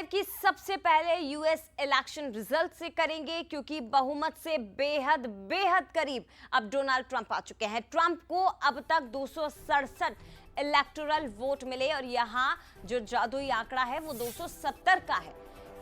की सबसे पहले यूएस इलेक्शन रिजल्ट से करेंगे क्योंकि बहुमत से बेहद बेहद करीब अब डोनाल्ड ट्रंप आ चुके हैं। ट्रंप को अब तक 267 इलेक्टोरल वोट मिले और यहां जो जादुई आंकड़ा है वो 270 का है।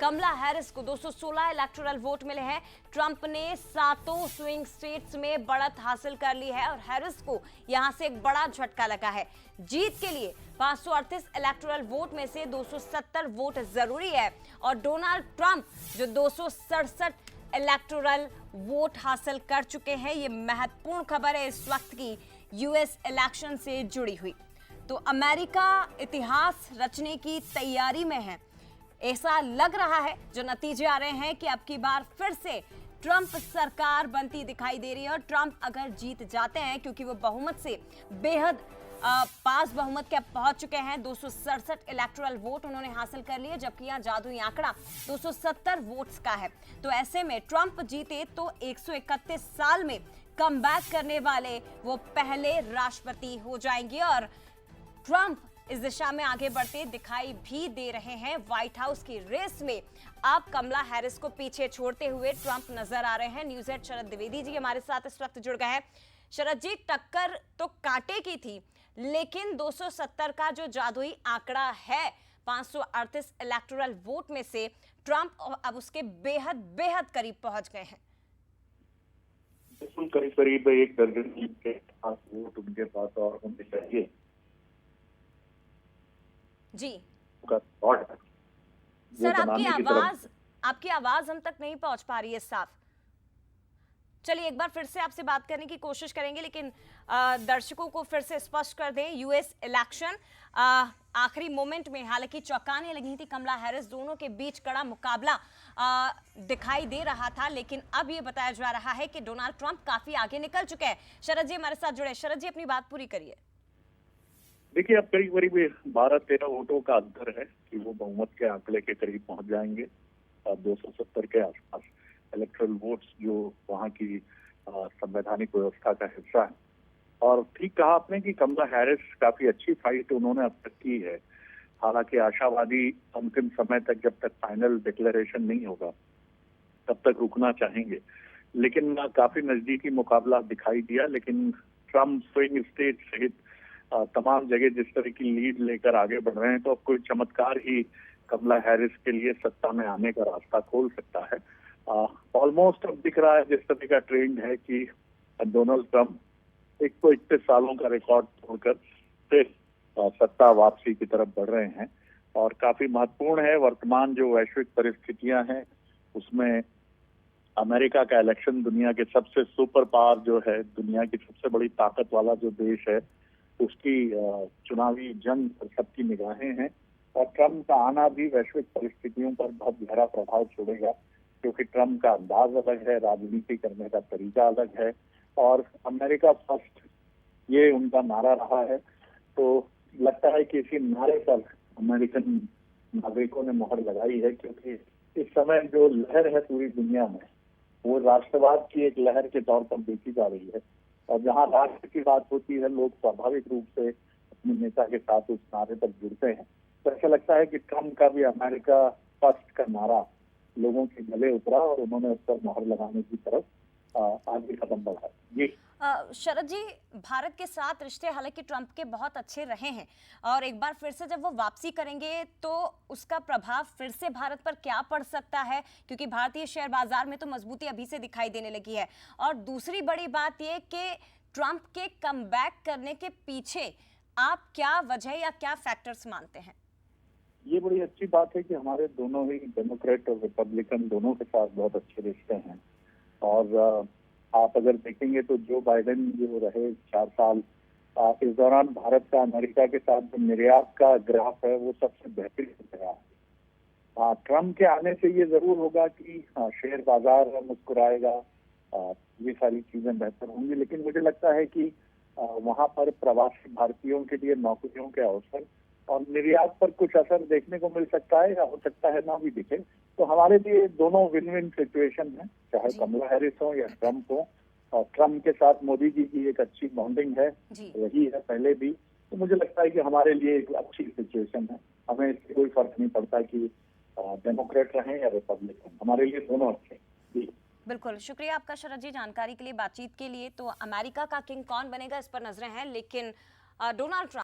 कमला हैरिस को 216 इलेक्टोरल वोट मिले हैं। ट्रंप ने सातों स्विंग स्टेट्स में बढ़त हासिल कर ली है और हैरिस को यहां से एक बड़ा झटका लगा है। जीत के लिए 538 इलेक्टोरल वोट में से 270 वोट जरूरी है और डोनाल्ड ट्रंप जो 267 इलेक्टोरल वोट हासिल कर चुके हैं। ये महत्वपूर्ण खबर है इस वक्त की यूएस इलेक्शन से जुड़ी हुई। तो अमेरिका इतिहास रचने की तैयारी में है। ऐसा लग रहा है जो नतीजे आ रहे हैं कि अब की बार फिर से ट्रंप सरकार बनती दिखाई दे रही है और ट्रंप अगर जीत जाते हैं क्योंकि वो बहुमत से बेहद पास बहुमत के अब पहुंच चुके हैं। 267 इलेक्टोरल वोट उन्होंने हासिल कर लिए जबकि यहां जादुई आंकड़ा 270 वोट्स का है। तो ऐसे में ट्रंप जीते तो 131 साल में कमबैक करने वाले वो पहले राष्ट्रपति हो जाएंगे और ट्रंप इस दिशा में आगे बढ़ते दिखाई भी दे रहे हैं। व्हाइट हाउस की रेस में अब कमला हैरिस को पीछे छोड़ते हुए ट्रंप नजर आ रहे हैं। न्यूज़ एट शरद द्विवेदी जी हमारे साथ इस वक्त जुड़ गए हैं। शरद जी, टक्कर तो कांटे की थी लेकिन 270 का जो जादुई आंकड़ा है 538 इलेक्टोरल वोट में से ट्रंप अब उसके बेहद बेहद करीब पहुंच गए हैं। बिल्कुल करीब एक दर्जन के पास वोट उनके पास और होने चाहिए जी का सर, आपकी आवाज हम तक नहीं पहुंच पा रही है साफ। चलिए एक बार फिर से आपसे बात करने की कोशिश करेंगे लेकिन दर्शकों को फिर से स्पष्ट कर दें। यूएस इलेक्शन आखिरी मोमेंट में हालांकि चौंकाने लगी थी कमला हैरिस, दोनों के बीच कड़ा मुकाबला दिखाई दे रहा था लेकिन अब ये बताया जा रहा है कि डोनाल्ड ट्रंप काफी आगे निकल चुके हैं। शरद जी हमारे साथ जुड़े। शरद जी अपनी बात पूरी करिए। देखिए, अब करीब 12-13 वोटों का अंतर है कि वो बहुमत के आंकड़े के करीब पहुंच जाएंगे। 270 के आसपास इलेक्टोरल वोट्स जो वहां की संवैधानिक व्यवस्था का हिस्सा है। और ठीक कहा आपने कि कमला हैरिस काफी अच्छी फाइट उन्होंने अब तक की है। हालांकि आशावादी अंतिम समय तक जब तक फाइनल डिक्लेरेशन नहीं होगा तब तक रुकना चाहेंगे, लेकिन काफी नजदीकी मुकाबला दिखाई दिया। लेकिन ट्रंप स्विंग स्टेट सहित तमाम जगह जिस तरह की लीड लेकर आगे बढ़ रहे हैं तो अब कोई चमत्कार ही कमला हैरिस के लिए सत्ता में आने का रास्ता खोल सकता है। ऑलमोस्ट अब दिख रहा है जिस तरह का ट्रेंड है कि डोनाल्ड ट्रंप 121 सालों का रिकॉर्ड तोड़कर फिर सत्ता वापसी की तरफ बढ़ रहे हैं और काफी महत्वपूर्ण है। वर्तमान जो वैश्विक परिस्थितियां हैं उसमें अमेरिका का इलेक्शन दुनिया के सबसे सुपर पावर जो है, दुनिया की सबसे बड़ी ताकत वाला जो देश है, उसकी चुनावी जंग पर सबकी निगाहें हैं और ट्रंप का आना भी वैश्विक परिस्थितियों पर बहुत गहरा प्रभाव छोड़ेगा क्योंकि ट्रंप का अंदाज अलग है, राजनीति करने का तरीका अलग है और अमेरिका फर्स्ट ये उनका नारा रहा है। तो लगता है कि इसी नारे पर अमेरिकन नागरिकों ने मोहर लगाई है क्योंकि इस समय जो लहर है पूरी दुनिया में वो राष्ट्रवाद की एक लहर के तौर पर देखी जा रही है और जहां राष्ट्र की बात होती है लोग स्वाभाविक रूप से अपने नेता के साथ उस नारे पर जुड़ते हैं। तो ऐसा लगता है कि ट्रंप का भी अमेरिका फर्स्ट का नारा लोगों के गले उतरा और उन्होंने उस पर मोहर लगाने की तरफ आगे कदम बढ़ाया। जी शरद जी, भारत के साथ रिश्ते हालांकि ट्रंप के बहुत अच्छे रहे हैं और एक बार फिर से जब वो वापसी करेंगे तो उसका प्रभाव फिर से भारत पर क्या पड़ सकता है क्योंकि भारतीय शेयर बाजार में तो मजबूती अभी से दिखाई देने लगी है। और दूसरी बड़ी बात ये कि ट्रंप के कमबैक करने के पीछे आप क्या वजह या क्या फैक्टर्स मानते हैं? ये बड़ी अच्छी बात है कि हमारे दोनों ही डेमोक्रेट और रिपब्लिकन दोनों के साथ बहुत अच्छे रिश्ते हैं और आप अगर देखेंगे तो जो बाइडेन जो रहे 4 साल, इस दौरान भारत का अमेरिका के साथ जो निर्यात का ग्राफ है वो सबसे बेहतरीन रहा। ट्रंप के आने से ये जरूर होगा कि शेयर बाजार मुस्कुराएगा, ये सारी चीजें बेहतर होंगी, लेकिन मुझे लगता है कि वहां पर प्रवासी भारतीयों के लिए नौकरियों के अवसर और निर्यात पर कुछ असर देखने को मिल सकता है या हो सकता है ना भी दिखे। तो हमारे लिए दोनों विन विन सिचुएशन है, चाहे कमला हैरिस हो या ट्रंप हो। और ट्रंप के साथ मोदी जी की एक अच्छी बॉन्डिंग है, रही है पहले भी। तो मुझे लगता है कि हमारे लिए एक अच्छी सिचुएशन है। हमें इससे कोई फर्क नहीं पड़ता कि डेमोक्रेट रहें या रिपब्लिकन, हमारे लिए दोनों अच्छे हैं। जी। बिल्कुल, शुक्रिया आपका शरद जी जानकारी के लिए, बातचीत के लिए। तो अमेरिका का किंग कौन बनेगा इस पर नजरें हैं, लेकिन डोनाल्ड ट्रंप